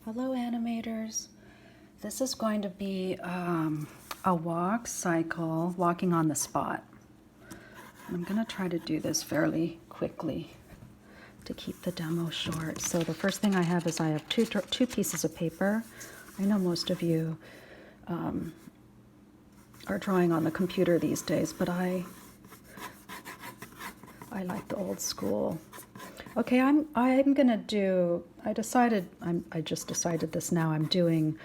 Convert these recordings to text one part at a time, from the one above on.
Hello animators. This is going to be a walk cycle, walking on the spot. I'm going to try to do this fairly quickly to keep the demo short. So the first thing I have is I have two pieces of paper. I know most of you are drawing on the computer these days, but I like the old school. Okay, I'm gonna do. I just decided this now. I'm doing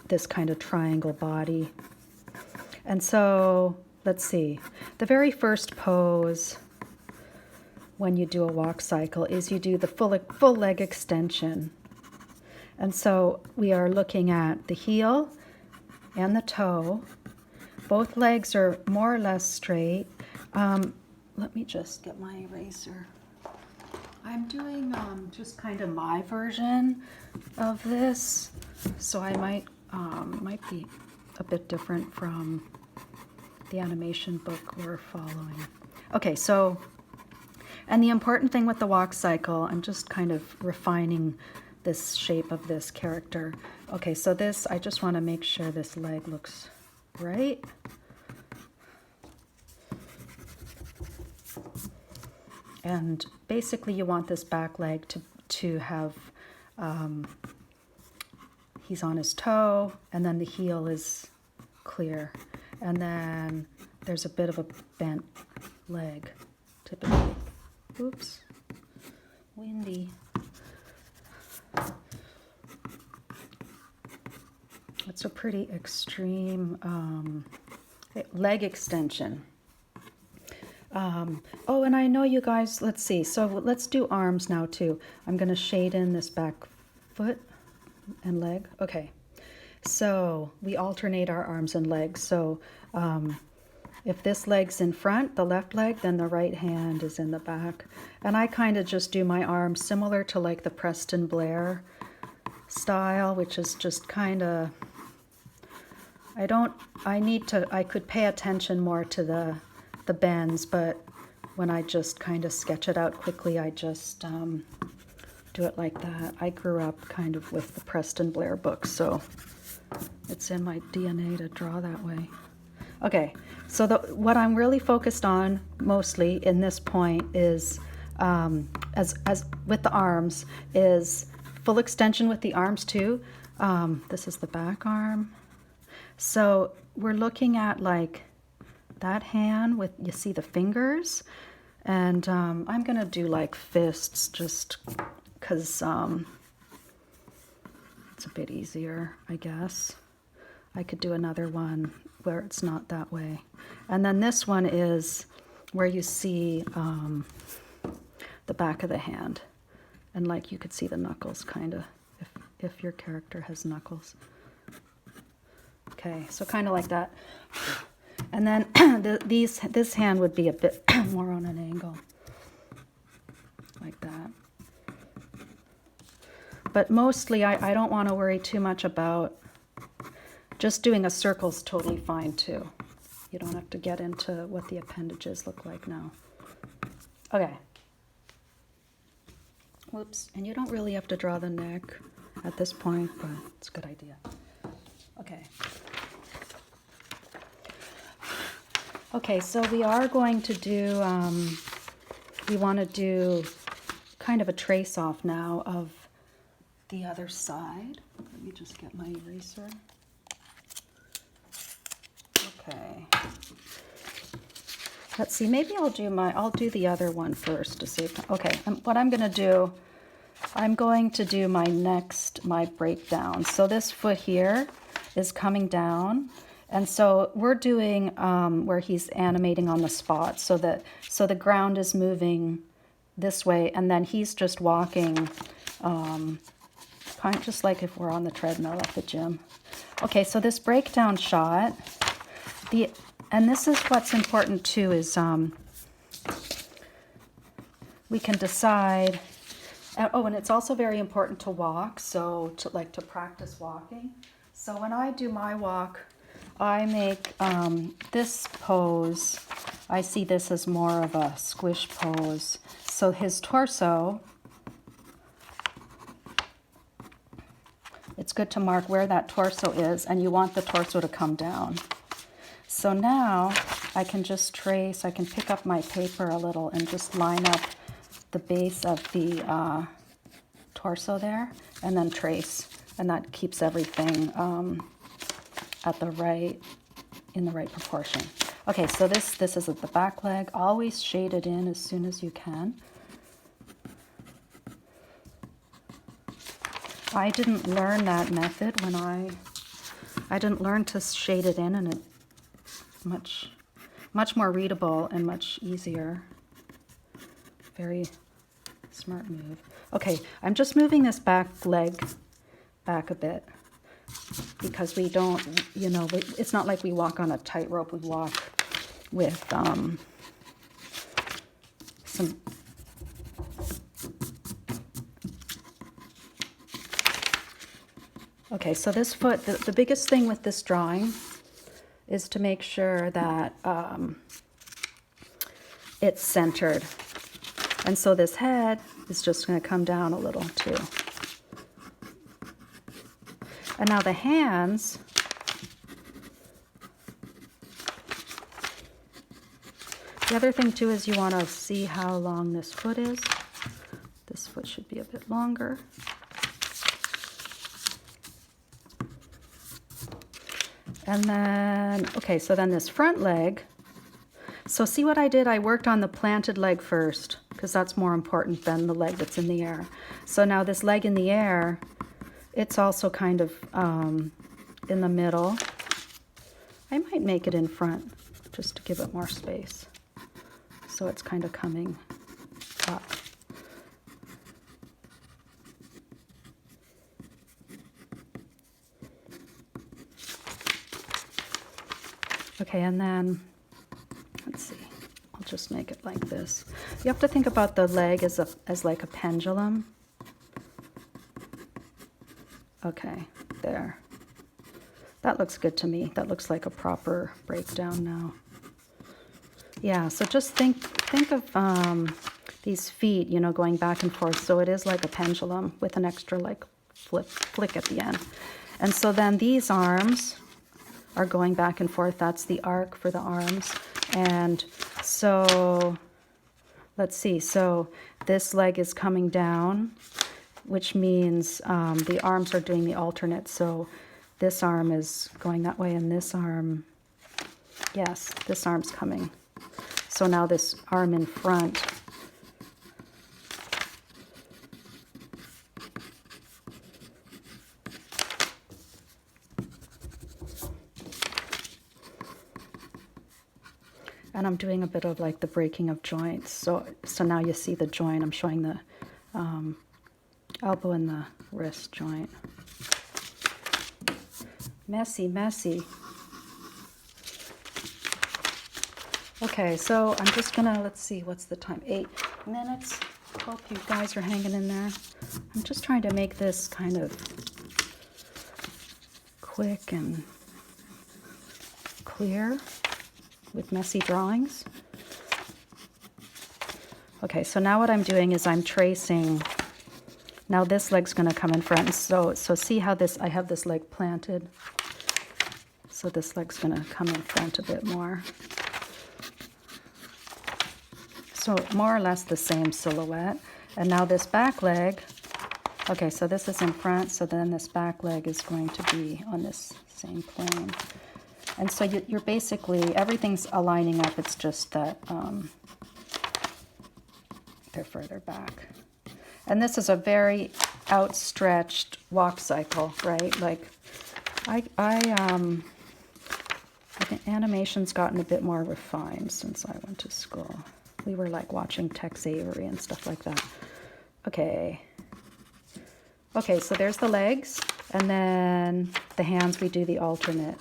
this kind of triangle body, and so let's see. The very first pose when you do a walk cycle is you do the full leg extension, and so we are looking at the heel and the toe. Both legs are more or less straight. Let me just get my eraser. I'm doing just kind of my version of this, so I might be a bit different from the animation book we're following. Okay, so, and the important thing with the walk cycle, I'm just kind of refining this shape of this character. Okay, so this, I just want to make sure this leg looks right. And basically you want this back leg to have, he's on his toe, and then the heel is clear. And then there's a bit of a bent leg, typically. Oops, windy. It's a pretty extreme leg extension. Oh, and I know you guys, let's see, so let's do arms now too. I'm going to shade in this back foot and leg. Okay, so we alternate our arms and legs. So if this leg's in front, the left leg, then the right hand is in the back. And I kind of just do my arms similar to like the Preston Blair style, which is just kind of, I could pay attention more to the bends, but when I just kind of sketch it out quickly, I just do it like that. I grew up kind of with the Preston Blair books, so it's in my DNA to draw that way. Okay, so what I'm really focused on mostly in this point is, as with the arms, is full extension with the arms too. This is the back arm. So we're looking at like that hand with, you see the fingers, and I'm gonna do like fists just because it's a bit easier, I guess. I could do another one where it's not that way. And then this one is where you see the back of the hand, and like you could see the knuckles kind of, if your character has knuckles. Okay, so kind of like that. And then this hand would be a bit more on an angle, like that. But mostly I don't want to worry too much about, just doing a circle's totally fine too. You don't have to get into what the appendages look like now. Okay. Whoops, and you don't really have to draw the neck at this point, but it's a good idea. Okay. Okay, so we are going to do, we want to do kind of a trace off now of the other side. Let me just get my eraser. Okay. Let's see, maybe I'll do the other one first to see. Okay, what I'm going to do, I'm going to do my breakdown. So this foot here is coming down. And so we're doing where he's animating on the spot, so the ground is moving this way, and then he's just walking, kind of just like if we're on the treadmill at the gym. Okay, so this breakdown shot, and this is what's important too, is we can decide. Oh, and it's also very important to walk, so to practice walking. So when I do my walk, I make this pose, I see this as more of a squish pose. So his torso good to mark where that torso is, and you want the torso to come down. So now I can just trace, I can pick up my paper a little and just line up the base of the torso there, and then trace, and that keeps everything at the right, in the right proportion. Okay, so this is the back leg. Always shade it in as soon as you can. I didn't learn that method when I didn't learn to shade it in, and it's much more readable and much easier. Very smart move. Okay, I'm just moving this back leg back a bit because we don't, you know, it's not like we walk on a tightrope. We walk with some okay, so this foot, the biggest thing with this drawing is to make sure that it's centered. And so this head is just going to come down a little too. And now the hands, the other thing too is you want to see how long this foot is. This foot should be a bit longer. And then, okay, so then this front leg. So see what I did? I worked on the planted leg first because that's more important than the leg that's in the air. So now this leg in the air, it's also kind of in the middle. I might make it in front just to give it more space. So it's kind of coming up. Okay, and then, let's see, I'll just make it like this. You have to think about the leg as like a pendulum. Okay, there. That looks good to me. That looks like a proper breakdown now. Yeah, so just think of these feet, you know, going back and forth. So it is like a pendulum with an extra like flick at the end. And so then these arms are going back and forth. That's the arc for the arms. And so let's see. So this leg is coming down, which means the arms are doing the alternate. So this arm is going that way, and this arm, yes, this arm's coming. So now this arm in front. And I'm doing a bit of like the breaking of joints. So now you see the joint. I'm showing the elbow and the wrist joint. Messy, messy. Okay, so I'm just gonna, let's see, what's the time? 8 minutes. Hope you guys are hanging in there. I'm just trying to make this kind of quick and clear with messy drawings. Okay, so now what I'm doing is I'm tracing. Now this leg's gonna come in front. So see how this, I have this leg planted. So this leg's gonna come in front a bit more. So more or less the same silhouette. And now this back leg, okay, so this is in front, so then this back leg is going to be on this same plane. And so you're basically, everything's aligning up, it's just that they're further back. And this is a very outstretched walk cycle, right? Like, I think animation's gotten a bit more refined since I went to school. We were like watching Tex Avery and stuff like that. Okay. Okay, so there's the legs, and then the hands, we do the alternate.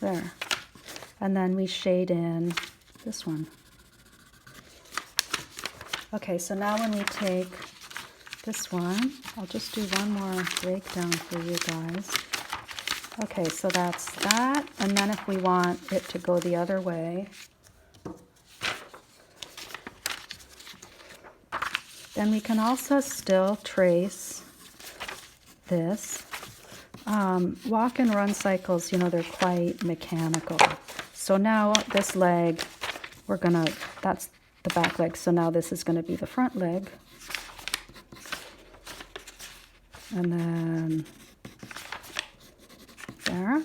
There. And then we shade in this one. Okay, so now when we take this one, I'll just do one more breakdown for you guys. Okay, so that's that. And then if we want it to go the other way, Then we can also still trace this. Walk and run cycles, you know, they're quite mechanical. So now this leg, that's the back leg. So now this is gonna be the front leg. And then there.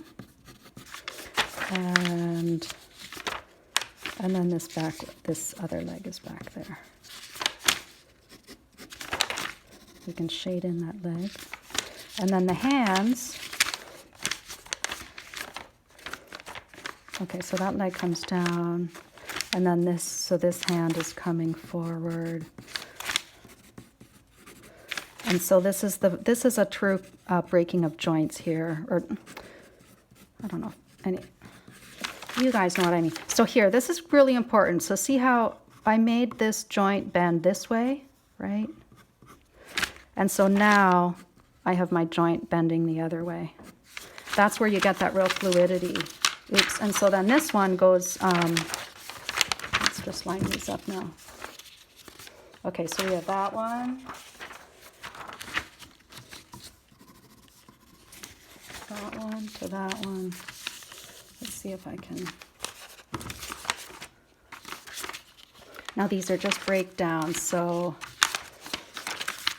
And then this other leg is back there. We can shade in that leg. And then the hands, okay, so that leg comes down, and then this hand is coming forward. And so this is a true breaking of joints here, or I don't know, you guys know what I mean. So here, this is really important. So see how I made this joint bend this way, right? And so now I have my joint bending the other way. That's where you get that real fluidity. Oops, and so then this one goes, let's just line these up now. Okay, so we have that one. That one to that one. Let's see if I can. Now these are just breakdowns, so,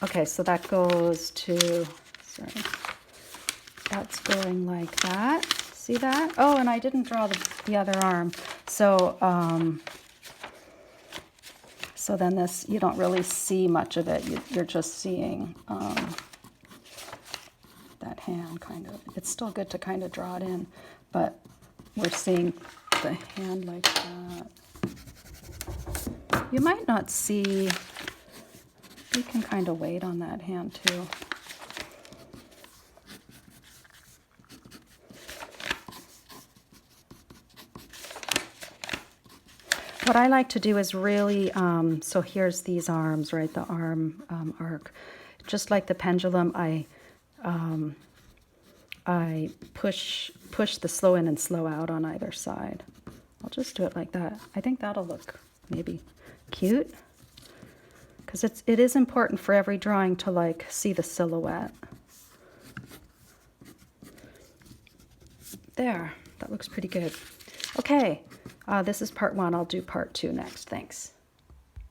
okay, so that goes to, sorry, that's going like that. See that? Oh, and I didn't draw the other arm. So, so then this, you don't really see much of it. You're just seeing that hand kind of. It's still good to kind of draw it in, but we're seeing the hand like that. You might not see, you can kind of wait on that hand too. What I like to do is really, so here's these arms, right, the arm arc. Just like the pendulum, I push the slow in and slow out on either side. I'll just do it like that. I think that'll look maybe cute, because it is important for every drawing to like see the silhouette. There, that looks pretty good. Okay, this is part 1. I'll do part 2 next. Thanks.